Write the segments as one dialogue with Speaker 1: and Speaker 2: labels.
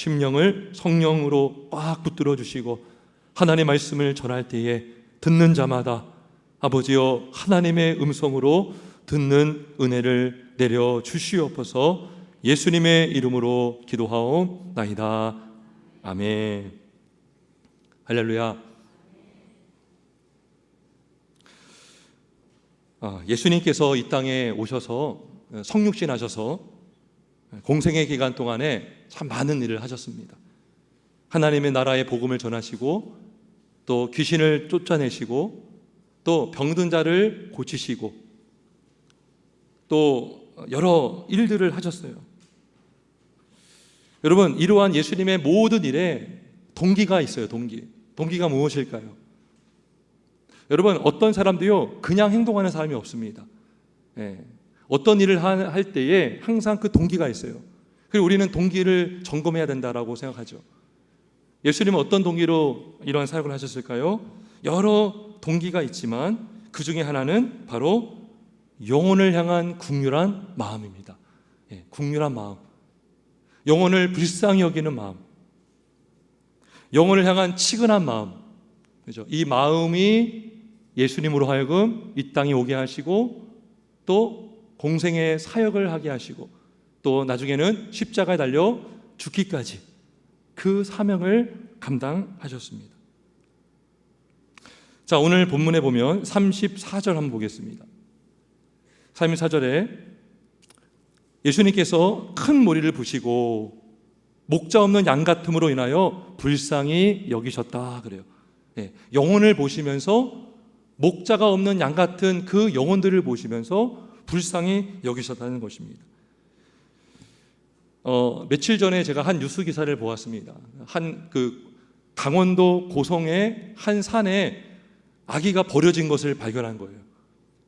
Speaker 1: 심령을 성령으로 꽉 붙들어 주시고 하나님의 말씀을 전할 때에 듣는 자마다 아버지여 하나님의 음성으로 듣는 은혜를 내려 주시옵소서. 예수님의 이름으로 기도하옵나이다. 아멘. 할렐루야. 예수님께서 이 땅에 오셔서 성육신 하셔서 공생의 기간 동안에 참 많은 일을 하셨습니다. 하나님의 나라의 복음을 전하시고 또 귀신을 쫓아내시고 또 병든 자를 고치시고 또 여러 일들을 하셨어요. 여러분, 이러한 예수님의 모든 일에 동기가 있어요. 동기가 무엇일까요? 여러분, 어떤 사람도요 그냥 행동하는 사람이 없습니다. 어떤 일을 할 때에 항상 그 동기가 있어요. 그리고 우리는 동기를 점검해야 된다라고 생각하죠. 예수님은 어떤 동기로 이러한 사역을 하셨을까요? 여러 동기가 있지만 그 중에 하나는 바로 영혼을 향한 긍휼한 마음입니다. 긍휼한 마음, 영혼을 불쌍히 여기는 마음, 영혼을 향한 치근한 마음, 그죠? 이 마음이 예수님으로 하여금 이 땅에 오게 하시고 또 공생의 사역을 하게 하시고 또 나중에는 십자가에 달려 죽기까지 그 사명을 감당하셨습니다. 자, 오늘 본문에 보면 34절 한번 보겠습니다. 34절에 예수님께서 큰 모리를 부시고 목자 없는 양 같음으로 인하여 불쌍히 여기셨다 그래요. 영혼을 보시면서 목자가 없는 양 같은 그 영혼들을 보시면서 불쌍히 여기셨다는 것입니다. 며칠 전에 제가 한 뉴스 기사를 보았습니다. 강원도 고성의 한 산에 아기가 버려진 것을 발견한 거예요.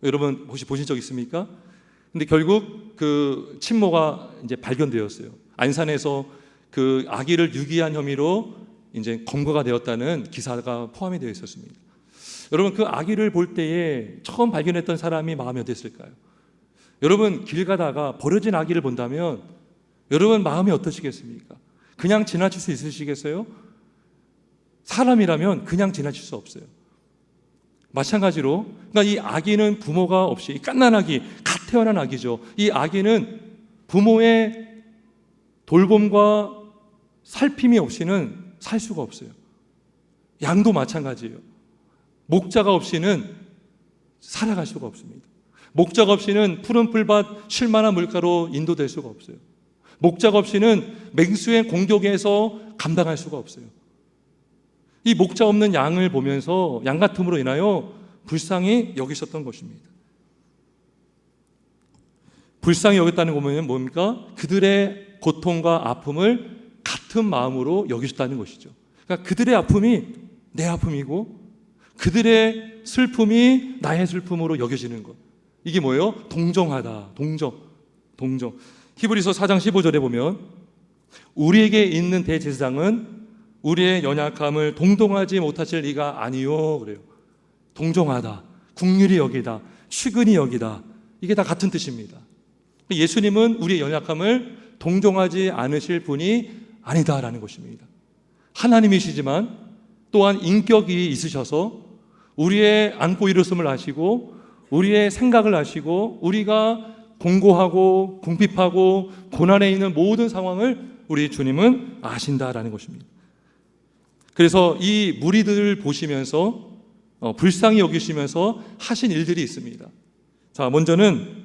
Speaker 1: 여러분 혹시 보신 적 있습니까? 근데 결국 그 친모가 이제 발견되었어요. 안산에서 그 아기를 유기한 혐의로 이제 검거가 되었다는 기사가 포함이 되어 있었습니다. 여러분, 그 아기를 볼 때에 처음 발견했던 사람이 마음이 어땠을까요? 여러분, 길 가다가 버려진 아기를 본다면 여러분 마음이 어떠시겠습니까? 그냥 지나칠 수 있으시겠어요? 사람이라면 그냥 지나칠 수 없어요. 마찬가지로 그러니까 이 아기는 부모가 없이, 갓난 아기, 갓 태어난 아기죠. 이 아기는 부모의 돌봄과 살핌이 없이는 살 수가 없어요. 양도 마찬가지예요. 목자가 없이는 살아갈 수가 없습니다. 목자가 없이는 푸른 풀밭 쉴만한 물가로 인도될 수가 없어요. 목자가 없이는 맹수의 공격에서 감당할 수가 없어요. 이 목자 없는 양을 보면서 양 같음으로 인하여 불쌍히 여기셨던 것입니다. 불쌍히 여겼다는 거 보면 뭡니까? 그들의 고통과 아픔을 같은 마음으로 여기셨다는 것이죠. 그러니까 그들의 아픔이 내 아픔이고 그들의 슬픔이 나의 슬픔으로 여겨지는 것. 이게 뭐예요? 동정하다. 동정. 히브리서 4장 15절에 보면 우리에게 있는 대제사장은 우리의 연약함을 동동하지 못하실 이가 아니요 그래요. 동정하다, 긍휼히 여기다, 취근히 여기다, 이게 다 같은 뜻입니다. 예수님은 우리의 연약함을 동정하지 않으실 분이 아니다라는 것입니다. 하나님이시지만 또한 인격이 있으셔서 우리의 안고 일었음을 아시고 우리의 생각을 아시고 우리가 공고하고 궁핍하고 고난에 있는 모든 상황을 우리 주님은 아신다라는 것입니다. 그래서 이 무리들을 보시면서 불쌍히 여기시면서 하신 일들이 있습니다. 자, 먼저는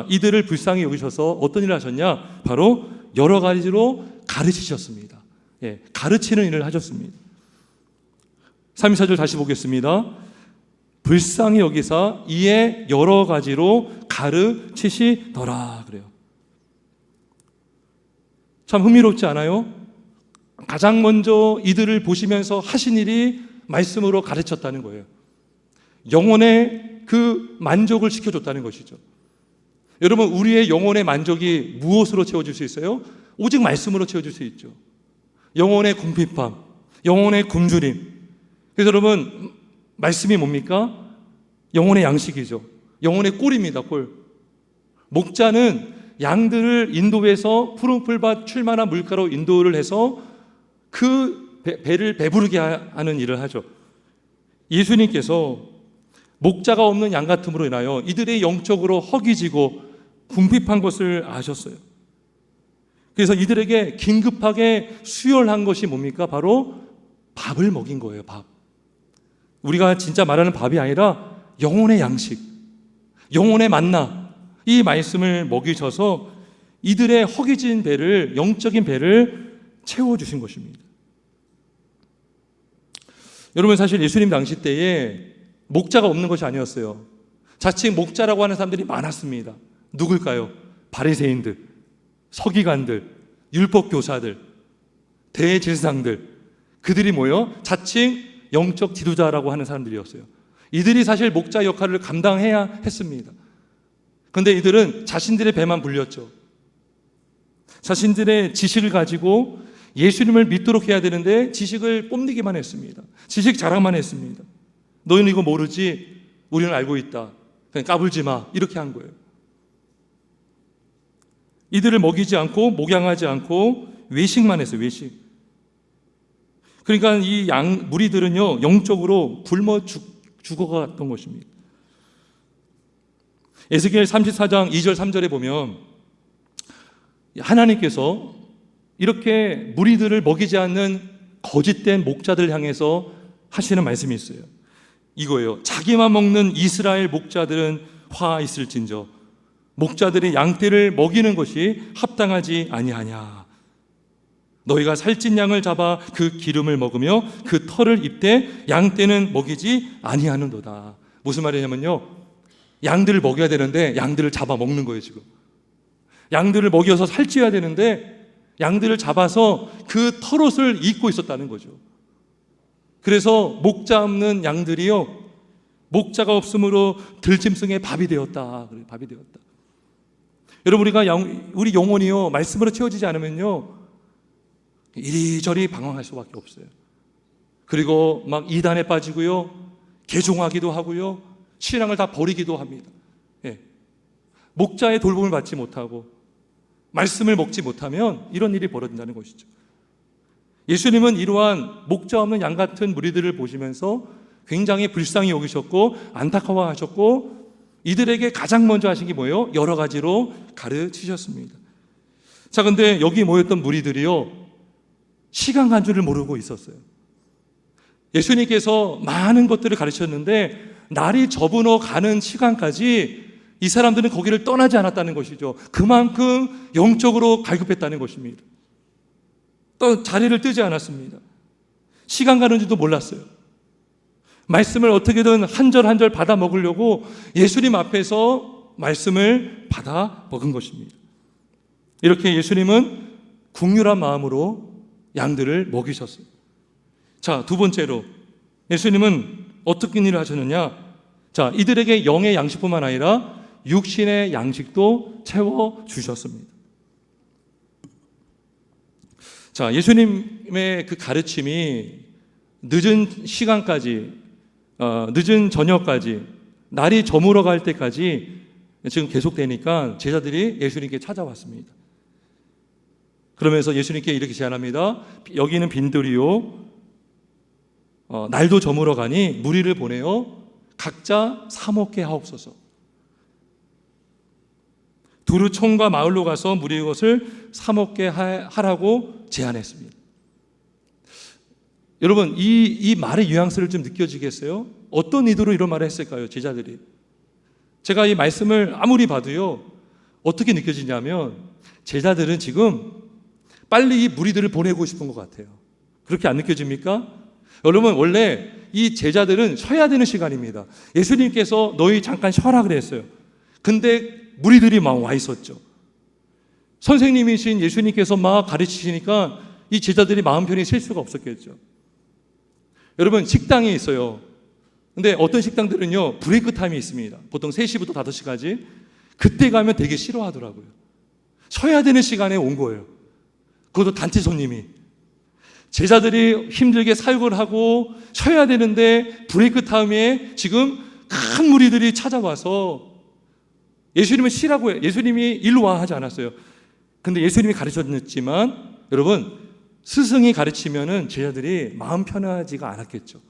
Speaker 1: 이들을 불쌍히 여기셔서 어떤 일을 하셨냐? 바로 여러 가지로 가르치셨습니다. 가르치는 일을 하셨습니다. 34절 다시 보겠습니다. 불쌍히 여기사 이에 여러 가지로 가르치시더라 그래요. 참 흥미롭지 않아요? 가장 먼저 이들을 보시면서 하신 일이 말씀으로 가르쳤다는 거예요. 영혼의 그 만족을 시켜줬다는 것이죠. 여러분, 우리의 영혼의 만족이 무엇으로 채워질 수 있어요? 오직 말씀으로 채워질 수 있죠. 영혼의 궁핍함, 영혼의 굶주림. 그래서 여러분, 말씀이 뭡니까? 영혼의 양식이죠. 영혼의 꿀입니다. 꿀. 목자는 양들을 인도해서 푸른 풀밭 출만한 물가로 인도를 해서 그 배를 배부르게 하는 일을 하죠. 예수님께서 목자가 없는 양 같음으로 인하여 이들의 영적으로 허기지고 궁핍한 것을 아셨어요. 그래서 이들에게 긴급하게 수혈한 것이 뭡니까? 바로 밥을 먹인 거예요. 밥. 우리가 진짜 말하는 밥이 아니라 영혼의 양식, 영혼의 만나, 이 말씀을 먹이셔서 이들의 허기진 배를, 영적인 배를 채워주신 것입니다. 여러분, 사실 예수님 당시 때에 목자가 없는 것이 아니었어요. 자칭 목자라고 하는 사람들이 많았습니다. 누굴까요? 바리새인들, 서기관들, 율법교사들, 대제사장들, 그들이 모여 자칭 영적 지도자라고 하는 사람들이었어요. 이들이 사실 목자 역할을 감당해야 했습니다. 그런데 이들은 자신들의 배만 불렸죠. 자신들의 지식을 가지고 예수님을 믿도록 해야 되는데 지식을 뽐내기만 했습니다. 지식 자랑만 했습니다. 너희는 이거 모르지? 우리는 알고 있다. 그냥 까불지 마. 이렇게 한 거예요. 이들을 먹이지 않고 목양하지 않고 외식만 했어요. 외식. 그러니까 이 무리들은요, 영적으로 굶어 죽어갔던 것입니다. 에스겔 34장 2절 3절에 보면 하나님께서 이렇게 무리들을 먹이지 않는 거짓된 목자들 향해서 하시는 말씀이 있어요. 이거예요. 자기만 먹는 이스라엘 목자들은 화 있을진저 목자들이 양떼를 먹이는 것이 합당하지 아니하냐. 너희가 살찐 양을 잡아 그 기름을 먹으며 그 털을 입되 양떼는 먹이지 아니하는도다. 무슨 말이냐면요, 양들을 먹여야 되는데 양들을 잡아 먹는 거예요. 지금 양들을 먹여서 살찌어야 되는데 양들을 잡아서 그 털옷을 입고 있었다는 거죠. 그래서 목자 없는 양들이요, 목자가 없으므로 들짐승의 밥이 되었다. 밥이 되었다. 여러분, 우리 영혼이요, 말씀으로 채워지지 않으면요, 이리저리 방황할 수밖에 없어요. 그리고 막 이단에 빠지고요, 개종하기도 하고요, 신앙을 다 버리기도 합니다. 예. 목자의 돌봄을 받지 못하고 말씀을 먹지 못하면 이런 일이 벌어진다는 것이죠. 예수님은 이러한 목자 없는 양 같은 무리들을 보시면서 굉장히 불쌍히 여기셨고 안타까워하셨고 이들에게 가장 먼저 하신 게 뭐예요? 여러 가지로 가르치셨습니다. 자, 근데 여기 모였던 무리들이요, 시간 간주를 모르고 있었어요. 예수님께서 많은 것들을 가르쳤는데 날이 접어넣어 가는 시간까지 이 사람들은 거기를 떠나지 않았다는 것이죠. 그만큼 영적으로 갈급했다는 것입니다. 또 자리를 뜨지 않았습니다. 시간 가는 줄도 몰랐어요. 말씀을 어떻게든 한 절 한 절 받아 먹으려고 예수님 앞에서 말씀을 받아 먹은 것입니다. 이렇게 예수님은 긍휼한 마음으로 양들을 먹이셨어요. 자, 두 번째로 예수님은 어떻게 일을 하셨느냐? 자, 이들에게 영의 양식뿐만 아니라 육신의 양식도 채워 주셨습니다. 자, 예수님의 그 가르침이 늦은 시간까지, 늦은 저녁까지, 날이 저물어 갈 때까지 지금 계속되니까 제자들이 예수님께 찾아왔습니다. 그러면서 예수님께 이렇게 제안합니다. 여기는 빈들이요, 날도 저물어 가니 무리를 보내어 각자 사 먹게 하옵소서. 두루 촌과 마을로 가서 무리의 것을 사 먹게 하라고 제안했습니다. 여러분, 이 말의 뉘앙스를 좀 느껴지겠어요? 어떤 의도로 이런 말을 했을까요? 제자들이. 제가 이 말씀을 아무리 봐도요, 어떻게 느껴지냐면 제자들은 지금 빨리 이 무리들을 보내고 싶은 것 같아요. 그렇게 안 느껴집니까? 여러분, 원래 이 제자들은 쉬어야 되는 시간입니다. 예수님께서 너희 잠깐 쉬어라 그랬어요. 근데 무리들이 막 와 있었죠. 선생님이신 예수님께서 막 가르치시니까 이 제자들이 마음 편히 쉴 수가 없었겠죠. 여러분, 식당이 있어요. 근데 어떤 식당들은요, 브레이크 타임이 있습니다. 보통 3시부터 5시까지. 그때 가면 되게 싫어하더라고요. 쉬어야 되는 시간에 온 거예요. 그것도 단체 손님이. 제자들이 힘들게 사역을 하고 쉬어야 되는데 브레이크 타임에 지금 큰 무리들이 찾아와서 예수님은 쉬라고 해요. 예수님이 일로 와 하지 않았어요. 근데 예수님이 가르쳤지만 여러분, 스승이 가르치면은 제자들이 마음 편하지가 않았겠죠.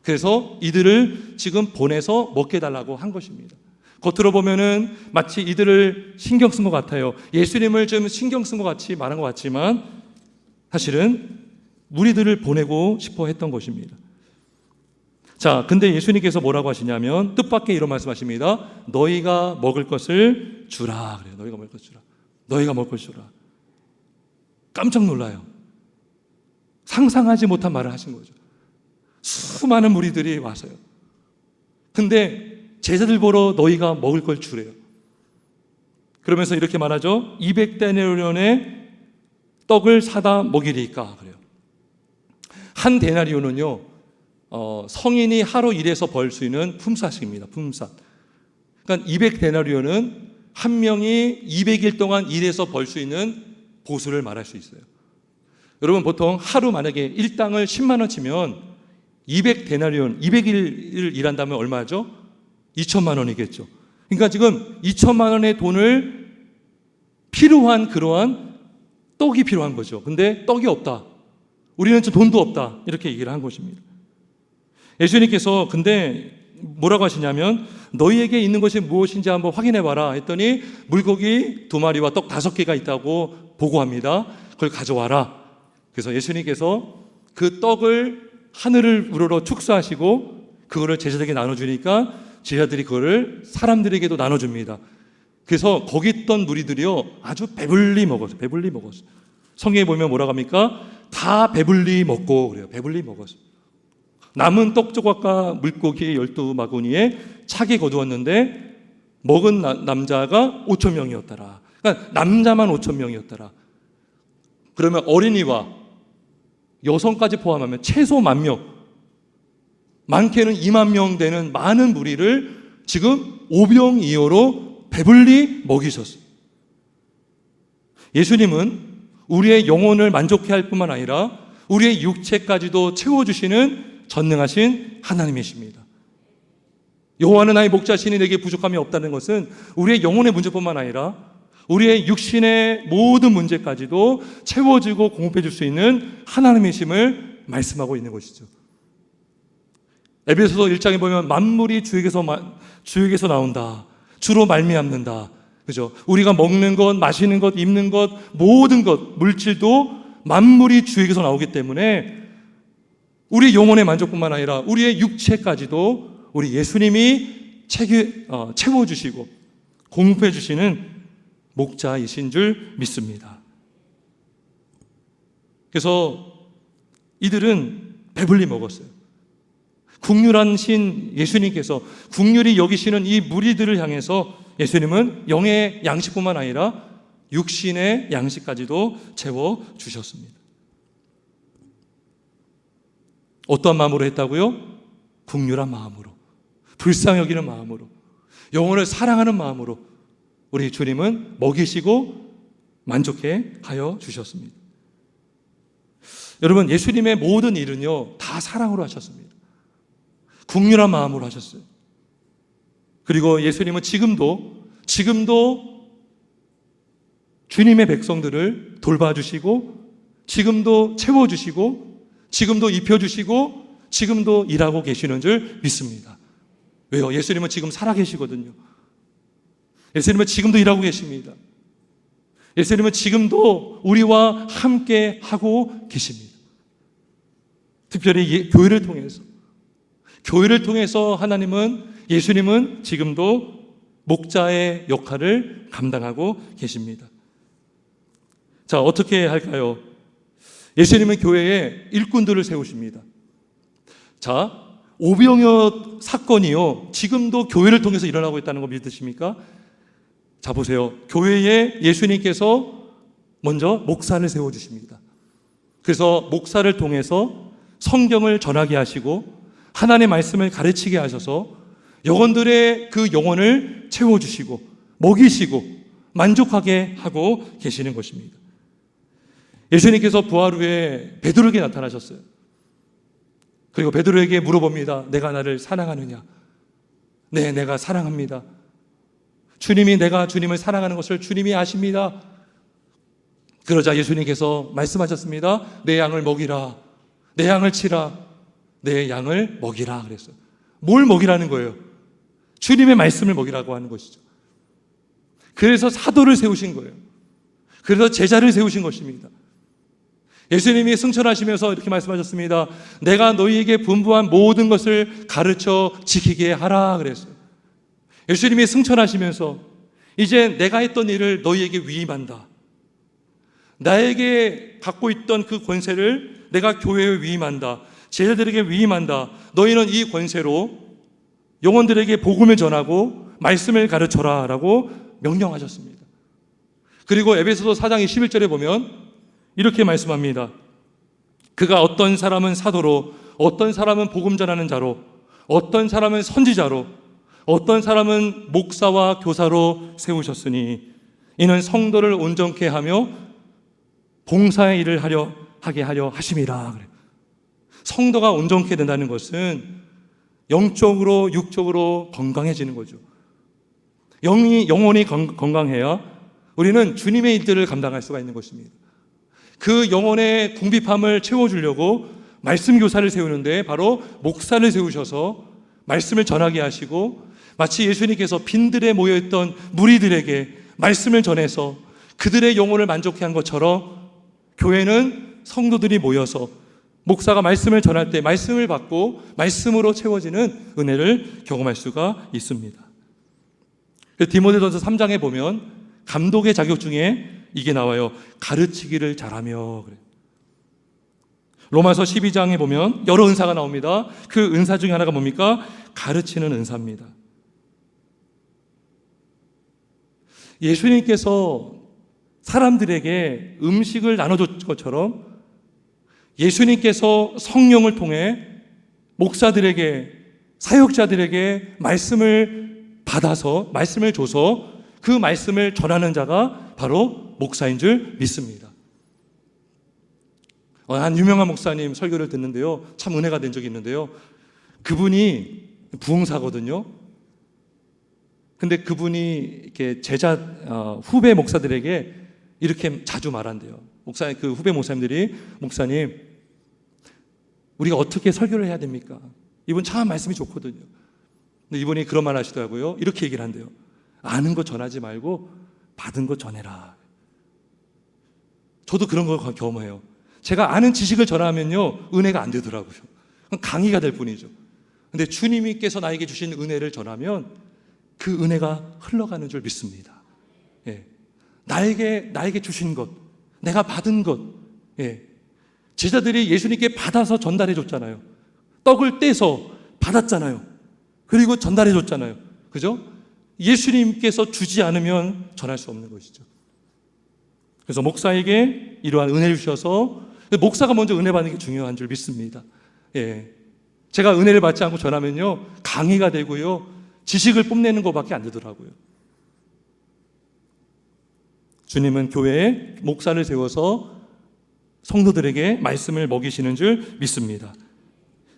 Speaker 1: 그래서 이들을 지금 보내서 먹게 달라고 한 것입니다. 겉으로 보면은 마치 이들을 신경 쓴 것 같아요. 예수님을 좀 신경 쓴 것 같이 말한 것 같지만 사실은 무리들을 보내고 싶어 했던 것입니다. 자, 근데 예수님께서 뭐라고 하시냐면 뜻밖의 이런 말씀하십니다. 너희가 먹을 것을 주라. 그래요. 너희가 먹을 것을 주라. 너희가 먹을 것을 주라. 깜짝 놀라요. 상상하지 못한 말을 하신 거죠. 수많은 무리들이 와서요. 근데 제자들 보러 너희가 먹을 걸 주래요. 그러면서 이렇게 말하죠. 200데나리온의 떡을 사다 먹이리까 그래요. 한 데나리온은요, 성인이 하루 일해서 벌 수 있는 품삯입니다. 품삯. 그러니까 200데나리온은 한 명이 200일 동안 일해서 벌 수 있는 보수를 말할 수 있어요. 여러분, 보통 하루 만약에 일당을 10만 원 치면 200데나리온, 200일을 일한다면 얼마죠? 2천만 원이겠죠. 그러니까 지금 2천만 원의 돈을 필요한 그러한 떡이 필요한 거죠. 근데 떡이 없다. 우리는 좀 돈도 없다. 이렇게 얘기를 한 것입니다. 예수님께서 근데 뭐라고 하시냐면 너희에게 있는 것이 무엇인지 한번 확인해 봐라 했더니 물고기 2마리와 떡 5개가 있다고 보고합니다. 그걸 가져와라. 그래서 예수님께서 그 떡을 하늘을 우러러 축사하시고 그거를 제자들에게 나눠주니까 제자들이 그거를 사람들에게도 나눠줍니다. 그래서 거기 있던 무리들이요 아주 배불리 먹었어요. 배불리 먹었어요. 성경에 보면 뭐라고 합니까? 다 배불리 먹고 그래요. 배불리 먹었어요. 남은 떡 조각과 물고기 12마구니에 차게 거두었는데 먹은 남자가 5,000명이었더라. 그러니까 남자만 5,000명이었더라. 그러면 어린이와 여성까지 포함하면 최소 10,000명, 많게는 2만 명 되는 많은 무리를 지금 오병이어로 배불리 먹이셨어요. 예수님은 우리의 영혼을 만족해 할 뿐만 아니라 우리의 육체까지도 채워주시는 전능하신 하나님이십니다. 여호와는 나의 목자시니 내게 부족함이 없다는 것은 우리의 영혼의 문제뿐만 아니라 우리의 육신의 모든 문제까지도 채워주고 공급해 줄 수 있는 하나님이심을 말씀하고 있는 것이죠. 에베소서 1장에 보면 만물이 주에게서 나온다. 주로 말미암는다. 그죠? 우리가 먹는 것, 마시는 것, 입는 것, 모든 것, 물질도 만물이 주에게서 나오기 때문에 우리 영혼의 만족뿐만 아니라 우리의 육체까지도 우리 예수님이 채워주시고 공급해 주시는 목자이신 줄 믿습니다. 그래서 이들은 배불리 먹었어요. 국률하신 예수님께서 국률이 여기시는 이 무리들을 향해서 예수님은 영의 양식뿐만 아니라 육신의 양식까지도 채워주셨습니다. 어떠한 마음으로 했다고요? 국률한 마음으로, 불쌍히 여기는 마음으로, 영혼을 사랑하는 마음으로 우리 주님은 먹이시고 만족해 하여 주셨습니다. 여러분, 예수님의 모든 일은요 다 사랑으로 하셨습니다. 국률한 마음으로 하셨어요. 그리고 예수님은 지금도 주님의 백성들을 돌봐주시고 지금도 채워주시고 지금도 입혀주시고 지금도 일하고 계시는 줄 믿습니다. 왜요? 예수님은 지금 살아계시거든요. 예수님은 지금도 일하고 계십니다. 예수님은 지금도 우리와 함께 하고 계십니다. 특별히 교회를 통해서 예수님은 지금도 목자의 역할을 감당하고 계십니다. 자, 어떻게 할까요? 예수님은 교회에 일꾼들을 세우십니다. 자, 오병이어 사건이요 지금도 교회를 통해서 일어나고 있다는 거 믿으십니까? 자, 보세요. 교회에 예수님께서 먼저 목사를 세워주십니다. 그래서 목사를 통해서 성경을 전하게 하시고 하나님의 말씀을 가르치게 하셔서 영혼들의 그 영혼을 채워주시고 먹이시고 만족하게 하고 계시는 것입니다. 예수님께서 부활 후에 베드로에게 나타나셨어요. 그리고 베드로에게 물어봅니다. 내가 나를 사랑하느냐? 네, 내가 사랑합니다. 주님이 내가 주님을 사랑하는 것을 주님이 아십니다. 그러자 예수님께서 말씀하셨습니다. 내 양을 먹이라. 내 양을 치라. 내 양을 먹이라 그랬어요. 뭘 먹이라는 거예요? 주님의 말씀을 먹이라고 하는 것이죠. 그래서 사도를 세우신 거예요. 그래서 제자를 세우신 것입니다. 예수님이 승천하시면서 이렇게 말씀하셨습니다. 내가 너희에게 분부한 모든 것을 가르쳐 지키게 하라 그랬어요. 예수님이 승천하시면서 이제 내가 했던 일을 너희에게 위임한다. 나에게 갖고 있던 그 권세를 내가 교회에 위임한다. 제자들에게 위임한다. 너희는 이 권세로 영혼들에게 복음을 전하고 말씀을 가르쳐라 라고 명령하셨습니다. 그리고 에베소서 4장 21절에 보면 이렇게 말씀합니다. 그가 어떤 사람은 사도로, 어떤 사람은 복음 전하는 자로, 어떤 사람은 선지자로, 어떤 사람은 목사와 교사로 세우셨으니 이는 성도를 온전케 하며 봉사의 일을 하게 하려 하심이라. 그래요. 성도가 온전케 된다는 것은 영적으로 육적으로 건강해지는 거죠. 영혼이 건강해야 우리는 주님의 일들을 감당할 수가 있는 것입니다. 그 영혼의 궁핍함을 채워주려고 말씀 교사를 세우는데 바로 목사를 세우셔서 말씀을 전하게 하시고 마치 예수님께서 빈들에 모여있던 무리들에게 말씀을 전해서 그들의 영혼을 만족해 한 것처럼 교회는 성도들이 모여서 목사가 말씀을 전할 때 말씀을 받고 말씀으로 채워지는 은혜를 경험할 수가 있습니다. 디모데전서 3장에 보면 감독의 자격 중에 이게 나와요. 가르치기를 잘하며. 로마서 12장에 보면 여러 은사가 나옵니다. 그 은사 중에 하나가 뭡니까? 가르치는 은사입니다. 예수님께서 사람들에게 음식을 나눠줬 것처럼 예수님께서 성령을 통해 목사들에게, 사역자들에게 말씀을 받아서, 말씀을 줘서 그 말씀을 전하는 자가 바로 목사인 줄 믿습니다. 한 유명한 목사님 설교를 듣는데요, 참 은혜가 된 적이 있는데요, 그분이 부흥사거든요. 근데 그분이 이렇게 제자 후배 목사들에게 이렇게 자주 말한대요. 그 후배 목사님들이, 목사님, 우리가 어떻게 설교를 해야 됩니까? 이분 참 말씀이 좋거든요. 근데 이분이 그런 말 하시더라고요. 이렇게 얘기를 한대요. 아는 거 전하지 말고 받은 거 전해라. 저도 그런 걸 경험해요. 제가 아는 지식을 전하면요, 은혜가 안 되더라고요. 강의가 될 뿐이죠. 근데 주님께서 나에게 주신 은혜를 전하면 그 은혜가 흘러가는 줄 믿습니다. 예. 나에게 주신 것, 내가 받은 것. 예. 제자들이 예수님께 받아서 전달해 줬잖아요. 떡을 떼서 받았잖아요. 그리고 전달해 줬잖아요. 그죠? 예수님께서 주지 않으면 전할 수 없는 것이죠. 그래서 목사에게 이러한 은혜를 주셔서, 목사가 먼저 은혜 받는 게 중요한 줄 믿습니다. 예. 제가 은혜를 받지 않고 전하면요, 강의가 되고요, 지식을 뽐내는 것밖에 안 되더라고요. 주님은 교회에 목사를 세워서 성도들에게 말씀을 먹이시는 줄 믿습니다.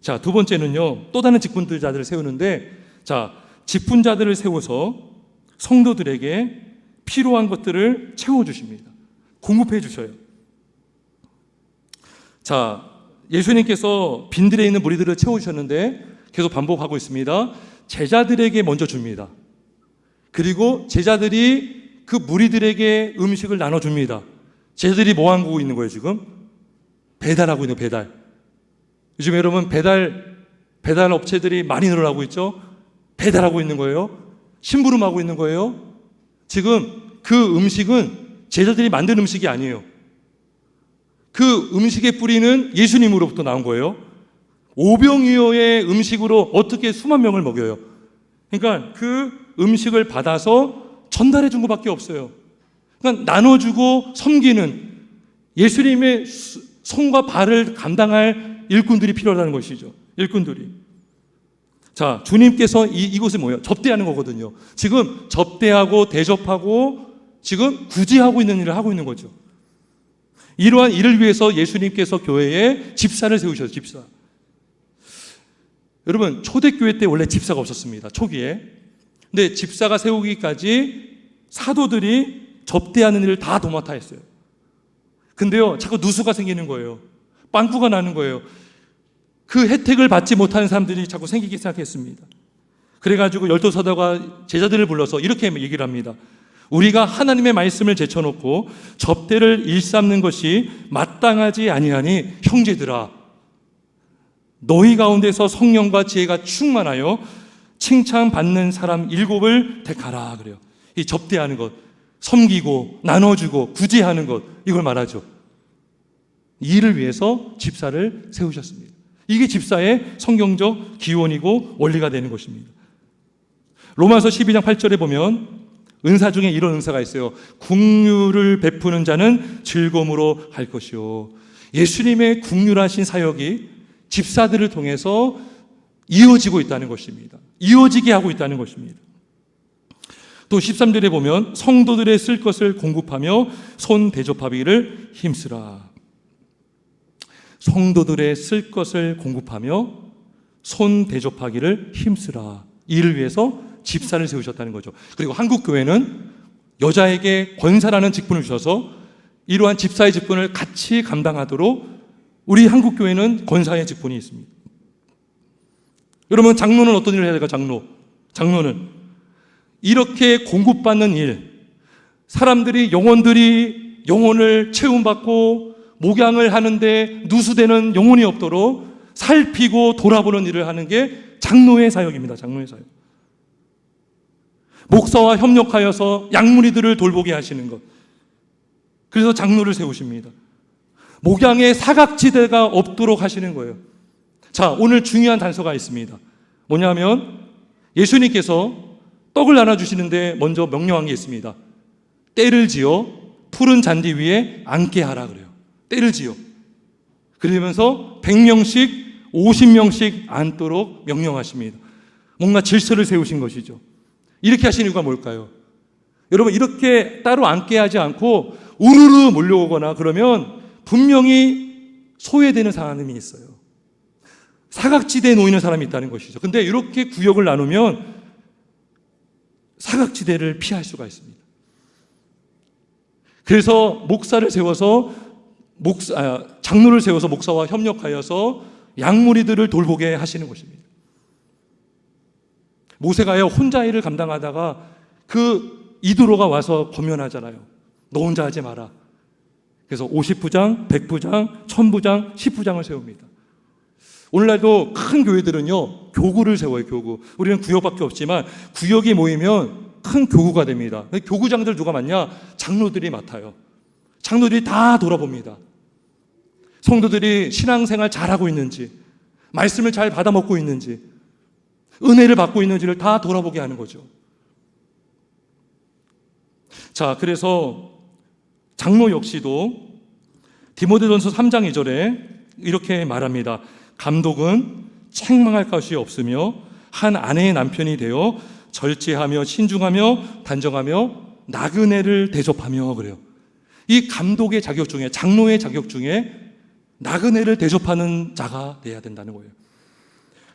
Speaker 1: 자, 두 번째는요, 또 다른 직분자들을 세우는데, 자, 직분자들을 세워서 성도들에게 필요한 것들을 채워주십니다. 공급해 주셔요. 자, 예수님께서 빈들에 있는 무리들을 채워주셨는데 계속 반복하고 있습니다. 제자들에게 먼저 줍니다. 그리고 제자들이 그 무리들에게 음식을 나눠줍니다. 제자들이 뭐 하고 있는 거예요, 지금? 배달하고 있는 거예요, 배달. 요즘 여러분 배달 업체들이 많이 늘어나고 있죠? 배달하고 있는 거예요. 심부름하고 있는 거예요. 지금 그 음식은 제자들이 만든 음식이 아니에요. 그 음식의 뿌리는 예수님으로부터 나온 거예요. 오병이어의 음식으로 어떻게 수만 명을 먹여요? 그러니까 그 음식을 받아서 전달해 준 것밖에 없어요. 그러니까 나눠주고 섬기는 예수님의 손과 발을 감당할 일꾼들이 필요하다는 것이죠. 일꾼들이. 자, 주님께서 이곳이 뭐예요? 접대하는 거거든요. 지금 접대하고 대접하고 지금 구제하고 있는 일을 하고 있는 거죠. 이러한 일을 위해서 예수님께서 교회에 집사를 세우셨어요. 집사. 여러분, 초대교회 때 원래 집사가 없었습니다. 초기에. 근데 집사가 세우기까지 사도들이 접대하는 일을 다 도맡아 했어요. 근데요, 자꾸 누수가 생기는 거예요. 빵꾸가 나는 거예요. 그 혜택을 받지 못하는 사람들이 자꾸 생기기 시작했습니다. 그래가지고 열두 사도가 제자들을 불러서 이렇게 얘기를 합니다. 우리가 하나님의 말씀을 제쳐놓고 접대를 일삼는 것이 마땅하지 아니하니 형제들아, 너희 가운데서 성령과 지혜가 충만하여 칭찬받는 사람 7을 택하라 그래요. 이 접대하는 것, 섬기고 나눠주고 구제하는 것, 이걸 말하죠. 이 일을 위해서 집사를 세우셨습니다. 이게 집사의 성경적 기원이고 원리가 되는 것입니다. 로마서 12장 8절에 보면 은사 중에 이런 은사가 있어요. 긍휼을 베푸는 자는 즐거움으로 할 것이요. 예수님의 긍휼하신 사역이 집사들을 통해서 이어지고 있다는 것입니다. 이어지게 하고 있다는 것입니다. 또 13절에 보면 성도들의 쓸 것을 공급하며 손 대접하기를 힘쓰라. 성도들의 쓸 것을 공급하며 손 대접하기를 힘쓰라. 이를 위해서 집사를 세우셨다는 거죠. 그리고 한국 교회는 여자에게 권사라는 직분을 주셔서 이러한 집사의 직분을 같이 감당하도록 우리 한국 교회는 권사의 직분이 있습니다. 여러분, 장로는 어떤 일을 해야 될까? 장로는 이렇게 공급받는 일, 사람들이 영혼을 채움받고 목양을 하는데 누수되는 영혼이 없도록 살피고 돌아보는 일을 하는 게 장로의 사역입니다. 장로의 사역. 목사와 협력하여서 양무리들을 돌보게 하시는 것. 그래서 장로를 세우십니다. 목양의 사각지대가 없도록 하시는 거예요. 자, 오늘 중요한 단서가 있습니다. 뭐냐면 예수님께서 떡을 나눠주시는데 먼저 명령한 게 있습니다. 때를 지어 푸른 잔디 위에 앉게 하라 그래요. 때를 지어. 그러면서 100명씩 50명씩 앉도록 명령하십니다. 뭔가 질서를 세우신 것이죠. 이렇게 하신 이유가 뭘까요? 여러분, 이렇게 따로 앉게 하지 않고 우르르 몰려오거나 그러면 분명히 소외되는 사람이 있어요. 사각지대에 놓이는 사람이 있다는 것이죠. 근데 이렇게 구역을 나누면 사각지대를 피할 수가 있습니다. 그래서 목사를 세워서 장로를 세워서 목사와 협력하여서 양무리들을 돌보게 하시는 것입니다. 모세가요, 혼자 일을 감당하다가 그 이두로가 와서 권면하잖아요. 너 혼자 하지 마라. 그래서 50부장, 100부장, 1000부장, 10부장을 세웁니다. 오늘날도 큰 교회들은요, 교구를 세워요. 교구. 우리는 구역밖에 없지만 구역이 모이면 큰 교구가 됩니다. 교구장들 누가 맡냐? 장로들이 맡아요. 장로들이 다 돌아봅니다. 성도들이 신앙생활 잘하고 있는지, 말씀을 잘 받아먹고 있는지, 은혜를 받고 있는지를 다 돌아보게 하는 거죠. 자, 그래서 장로 역시도 디모데전서 3장 2절에 이렇게 말합니다. 감독은 책망할 것이 없으며 한 아내의 남편이 되어 절제하며 신중하며 단정하며 나그네를 대접하며 그래요. 이 감독의 자격 중에, 장로의 자격 중에 나그네를 대접하는 자가 돼야 된다는 거예요.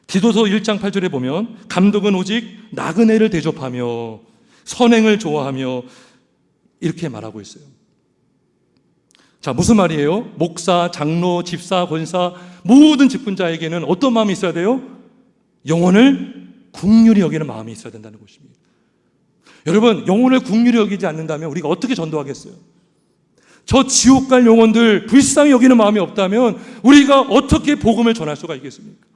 Speaker 1: 디도서 1장 8절에 보면 감독은 오직 나그네를 대접하며 선행을 좋아하며 이렇게 말하고 있어요. 자, 무슨 말이에요? 목사, 장로, 집사, 권사 모든 직분자에게는 어떤 마음이 있어야 돼요? 영혼을 긍휼히 여기는 마음이 있어야 된다는 것입니다. 여러분, 영혼을 긍휼히 여기지 않는다면 우리가 어떻게 전도하겠어요? 저 지옥 갈 영혼들 불쌍히 여기는 마음이 없다면 우리가 어떻게 복음을 전할 수가 있겠습니까?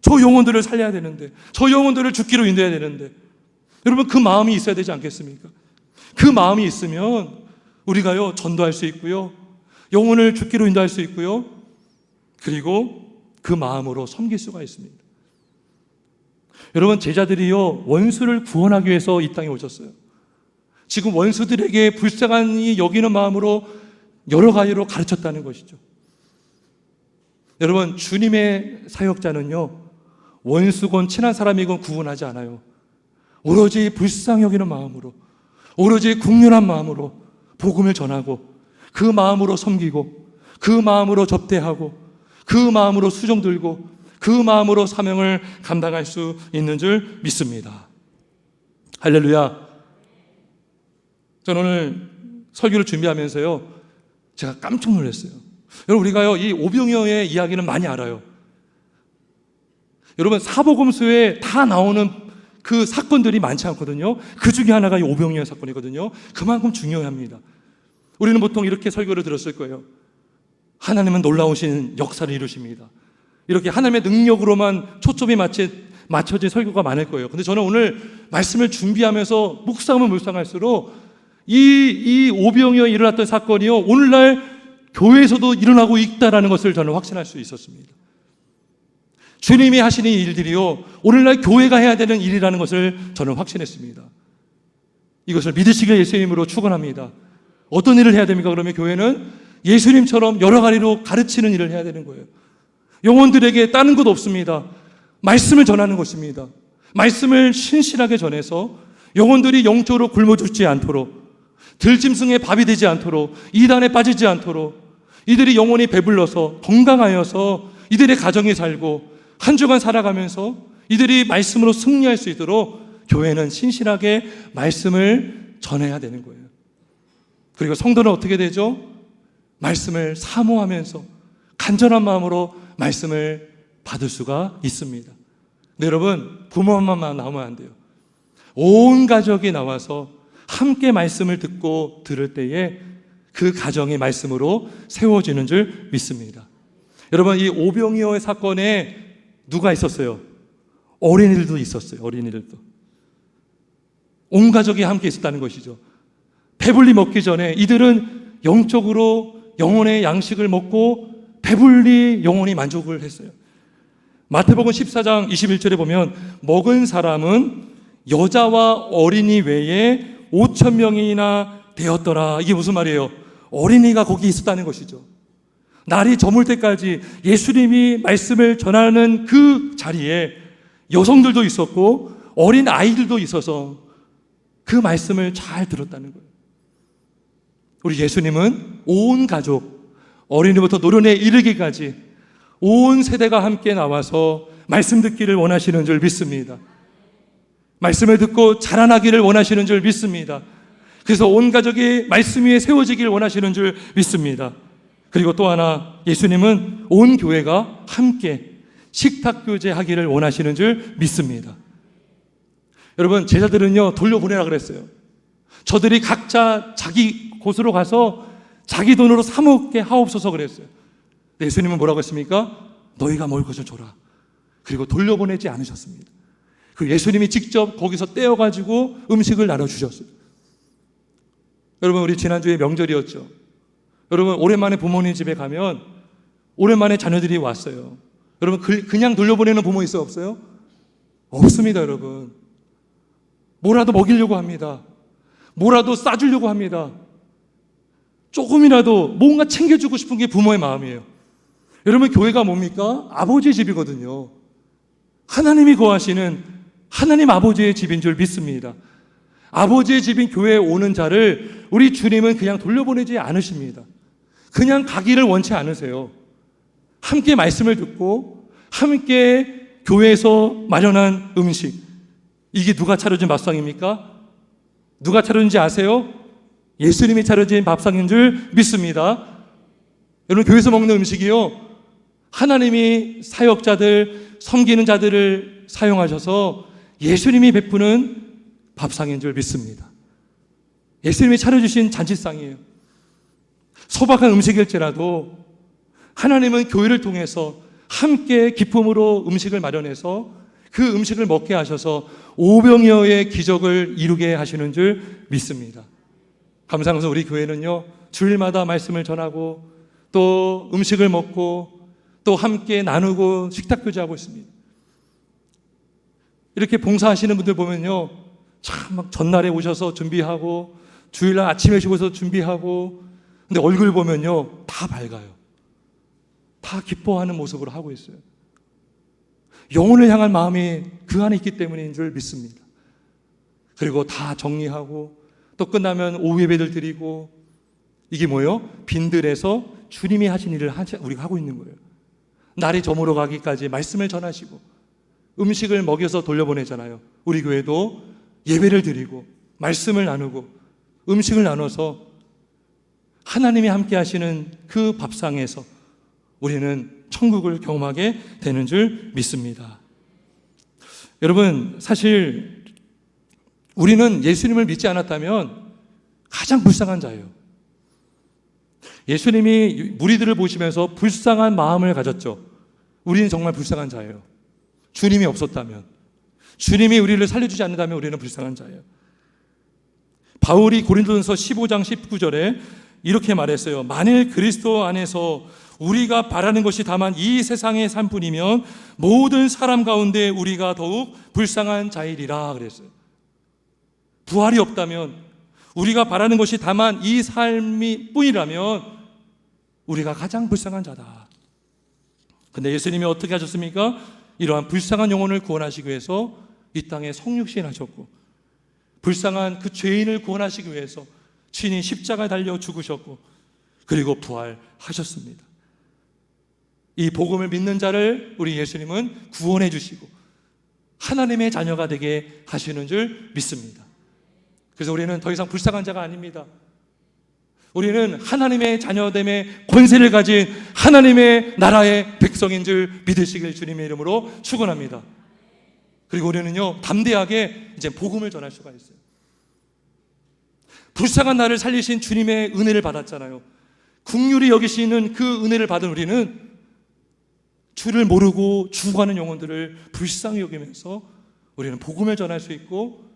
Speaker 1: 저 영혼들을 살려야 되는데, 저 영혼들을 죽기로 인도해야 되는데, 여러분, 그 마음이 있어야 되지 않겠습니까? 그 마음이 있으면 우리가요, 전도할 수 있고요, 영혼을 죽기로 인도할 수 있고요, 그리고 그 마음으로 섬길 수가 있습니다. 여러분, 제자들이요, 원수를 구원하기 위해서 이 땅에 오셨어요. 지금 원수들에게 불쌍히 여기는 마음으로 여러 가지로 가르쳤다는 것이죠. 여러분, 주님의 사역자는요, 원수건 친한 사람이건 구분하지 않아요. 오로지 불쌍히 여기는 마음으로, 오로지 긍휼한 마음으로 복음을 전하고, 그 마음으로 섬기고, 그 마음으로 접대하고, 그 마음으로 수종 들고, 그 마음으로 사명을 감당할 수 있는 줄 믿습니다. 할렐루야. 저는 오늘 설교를 준비하면서요, 제가 깜짝 놀랐어요. 여러분, 우리가요, 이 오병이어의 이야기는 많이 알아요. 여러분, 사복음서에 다 나오는 그 사건들이 많지 않거든요. 그 중에 하나가 이 오병이어 사건이거든요. 그만큼 중요합니다. 우리는 보통 이렇게 설교를 들었을 거예요. 하나님은 놀라우신 역사를 이루십니다. 이렇게 하나님의 능력으로만 초점이 맞춰진 설교가 많을 거예요. 근데 저는 오늘 말씀을 준비하면서 묵상할수록 이 오병이어에 일어났던 사건이요, 오늘날 교회에서도 일어나고 있다는 것을 저는 확신할 수 있었습니다. 주님이 하시는 일들이요, 오늘날 교회가 해야 되는 일이라는 것을 저는 확신했습니다. 이것을 믿으시길 예수님으로 축원합니다. 어떤 일을 해야 됩니까? 그러면 교회는 예수님처럼 여러 가지로 가르치는 일을 해야 되는 거예요. 영혼들에게 다른 것 없습니다. 말씀을 전하는 것입니다. 말씀을 신실하게 전해서 영혼들이 영적으로 굶어 죽지 않도록, 들짐승의 밥이 되지 않도록, 이단에 빠지지 않도록, 이들이 영혼이 배불러서 건강하여서 이들의 가정이 살고 한 주간 살아가면서 이들이 말씀으로 승리할 수 있도록 교회는 신실하게 말씀을 전해야 되는 거예요. 그리고 성도는 어떻게 되죠? 말씀을 사모하면서 간절한 마음으로 말씀을 받을 수가 있습니다. 근데 여러분, 부모만 나오면 안 돼요. 온 가족이 나와서 함께 말씀을 듣고 들을 때에 그 가정이 말씀으로 세워지는 줄 믿습니다. 여러분, 이 오병이어의 사건에 누가 있었어요? 어린이들도 있었어요. 어린이들도. 온 가족이 함께 있었다는 것이죠. 배불리 먹기 전에 이들은 영적으로 영혼의 양식을 먹고 배불리 영혼이 만족을 했어요. 마태복음 14장 21절에 보면 먹은 사람은 여자와 어린이 외에 5,000명이나 되었더라. 이게 무슨 말이에요? 어린이가 거기 있었다는 것이죠. 날이 저물 때까지 예수님이 말씀을 전하는 그 자리에 여성들도 있었고 어린 아이들도 있어서 그 말씀을 잘 들었다는 거예요. 우리 예수님은 온 가족, 어린이부터 노년에 이르기까지 온 세대가 함께 나와서 말씀 듣기를 원하시는 줄 믿습니다. 말씀을 듣고 자라나기를 원하시는 줄 믿습니다. 그래서 온 가족이 말씀 위에 세워지기를 원하시는 줄 믿습니다. 그리고 또 하나, 예수님은 온 교회가 함께 식탁교제 하기를 원하시는 줄 믿습니다. 여러분, 제자들은요, 돌려보내라 그랬어요. 저들이 각자 자기 곳으로 가서 자기 돈으로 사 먹게 하옵소서 그랬어요. 예수님은 뭐라고 했습니까? 너희가 먹을 것을 줘라. 그리고 돌려보내지 않으셨습니다. 그 예수님이 직접 거기서 떼어가지고 음식을 나눠주셨어요. 여러분, 우리 지난주에 명절이었죠. 여러분, 오랜만에 부모님 집에 가면 오랜만에 자녀들이 왔어요. 여러분, 그냥 돌려보내는 부모 있어요? 없어요? 없습니다. 여러분, 뭐라도 먹이려고 합니다. 뭐라도 싸주려고 합니다. 조금이라도 뭔가 챙겨주고 싶은 게 부모의 마음이에요. 여러분, 교회가 뭡니까? 아버지의 집이거든요. 하나님이 거하시는 하나님 아버지의 집인 줄 믿습니다. 아버지의 집인 교회에 오는 자를 우리 주님은 그냥 돌려보내지 않으십니다. 그냥 가기를 원치 않으세요. 함께 말씀을 듣고 함께 교회에서 마련한 음식, 이게 누가 차려준 밥상입니까? 누가 차려준지 아세요? 예수님이 차려진 밥상인 줄 믿습니다. 여러분, 교회에서 먹는 음식이요, 하나님이 사역자들, 섬기는 자들을 사용하셔서 예수님이 베푸는 밥상인 줄 믿습니다. 예수님이 차려주신 잔치상이에요. 소박한 음식일지라도 하나님은 교회를 통해서 함께 기쁨으로 음식을 마련해서 그 음식을 먹게 하셔서 오병이어의 기적을 이루게 하시는 줄 믿습니다. 감사한 것은 우리 교회는요, 주일마다 말씀을 전하고 또 음식을 먹고 또 함께 나누고 식탁교제하고 있습니다. 이렇게 봉사하시는 분들 보면요, 참 막 전날에 오셔서 준비하고 주일날 아침에 오셔서 준비하고, 근데 얼굴 보면요, 다 밝아요. 다 기뻐하는 모습으로 하고 있어요. 영혼을 향한 마음이 그 안에 있기 때문인 줄 믿습니다. 그리고 다 정리하고 또 끝나면 오후 예배를 드리고, 이게 뭐예요? 빈들에서 주님이 하신 일을 우리가 하고 있는 거예요. 날이 저물어 가기까지 말씀을 전하시고 음식을 먹여서 돌려보내잖아요. 우리 교회도 예배를 드리고 말씀을 나누고 음식을 나눠서 하나님이 함께 하시는 그 밥상에서 우리는 천국을 경험하게 되는 줄 믿습니다. 여러분, 사실 우리는 예수님을 믿지 않았다면 가장 불쌍한 자예요. 예수님이 무리들을 보시면서 불쌍한 마음을 가졌죠. 우리는 정말 불쌍한 자예요. 주님이 없었다면, 주님이 우리를 살려주지 않는다면 우리는 불쌍한 자예요. 바울이 고린도전서 15장 19절에 이렇게 말했어요. 만일 그리스도 안에서 우리가 바라는 것이 다만 이 세상의 삶뿐이면 모든 사람 가운데 우리가 더욱 불쌍한 자이리라 그랬어요. 부활이 없다면, 우리가 바라는 것이 다만 이 삶이 뿐이라면 우리가 가장 불쌍한 자다. 근데 예수님이 어떻게 하셨습니까? 이러한 불쌍한 영혼을 구원하시기 위해서 이 땅에 성육신 하셨고, 불쌍한 그 죄인을 구원하시기 위해서 친히 십자가에 달려 죽으셨고, 그리고 부활하셨습니다. 이 복음을 믿는 자를 우리 예수님은 구원해 주시고 하나님의 자녀가 되게 하시는 줄 믿습니다. 그래서 우리는 더 이상 불쌍한 자가 아닙니다. 우리는 하나님의 자녀됨의 권세를 가진 하나님의 나라의 백성인 줄 믿으시길 주님의 이름으로 축원합니다. 그리고 우리는요, 담대하게 이제 복음을 전할 수가 있어요. 불쌍한 나를 살리신 주님의 은혜를 받았잖아요. 긍휼히 여기시는 그 은혜를 받은 우리는 주를 모르고 죽어가는 영혼들을 불쌍히 여기면서 우리는 복음을 전할 수 있고,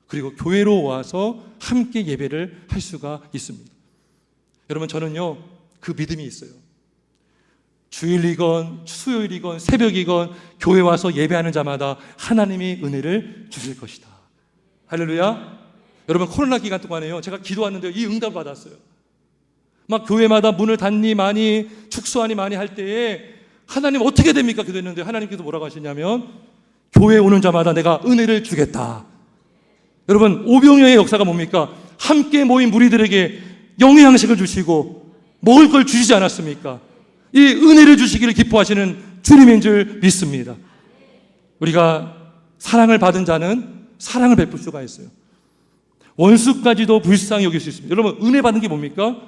Speaker 1: 그리고 교회로 와서 함께 예배를 할 수가 있습니다. 여러분, 저는요 그 믿음이 있어요. 주일이건 수요일이건 새벽이건 교회 와서 예배하는 자마다 하나님이 은혜를 주실 것이다. 할렐루야. 여러분, 코로나 기간 동안에요 제가 기도하는데 이 응답을 받았어요. 막 교회마다 문을 닫니 많이 축소하니 많이 할 때에 하나님 어떻게 됩니까? 기도했는데 하나님께서 뭐라고 하시냐면 교회에 오는 자마다 내가 은혜를 주겠다. 여러분, 오병이어의 역사가 뭡니까? 함께 모인 무리들에게 영의 양식을 주시고 먹을 걸 주시지 않았습니까? 이 은혜를 주시기를 기뻐하시는 주님인 줄 믿습니다. 우리가 사랑을 받은 자는 사랑을 베풀 수가 있어요. 원수까지도 불쌍히 여길 수 있습니다. 여러분, 은혜 받는 게 뭡니까?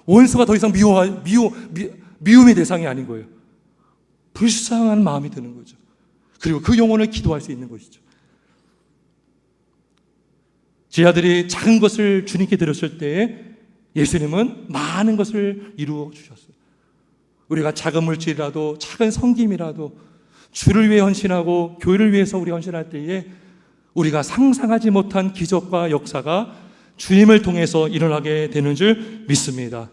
Speaker 1: 원수가 더 이상 미움의 대상이 아닌 거예요. 불쌍한 마음이 드는 거죠. 그리고 그 영혼을 기도할 수 있는 것이죠. 제 아들이 작은 것을 주님께 드렸을 때 예수님은 많은 것을 이루어 주셨어요. 우리가 작은 물질이라도 작은 섬김이라도 주를 위해 헌신하고 교회를 위해서 우리 헌신할 때에 우리가 상상하지 못한 기적과 역사가 주님을 통해서 일어나게 되는 줄 믿습니다.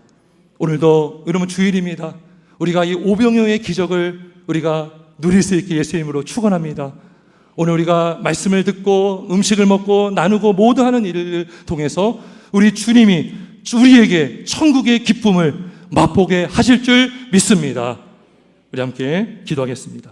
Speaker 1: 오늘도 여러분 주일입니다. 우리가 이 오병이어의 기적을 우리가 누릴 수 있게 예수님으로 축원합니다. 오늘 우리가 말씀을 듣고 음식을 먹고 나누고 모두 하는 일을 통해서 우리 주님이 우리에게 천국의 기쁨을 맛보게 하실 줄 믿습니다. 우리 함께 기도하겠습니다.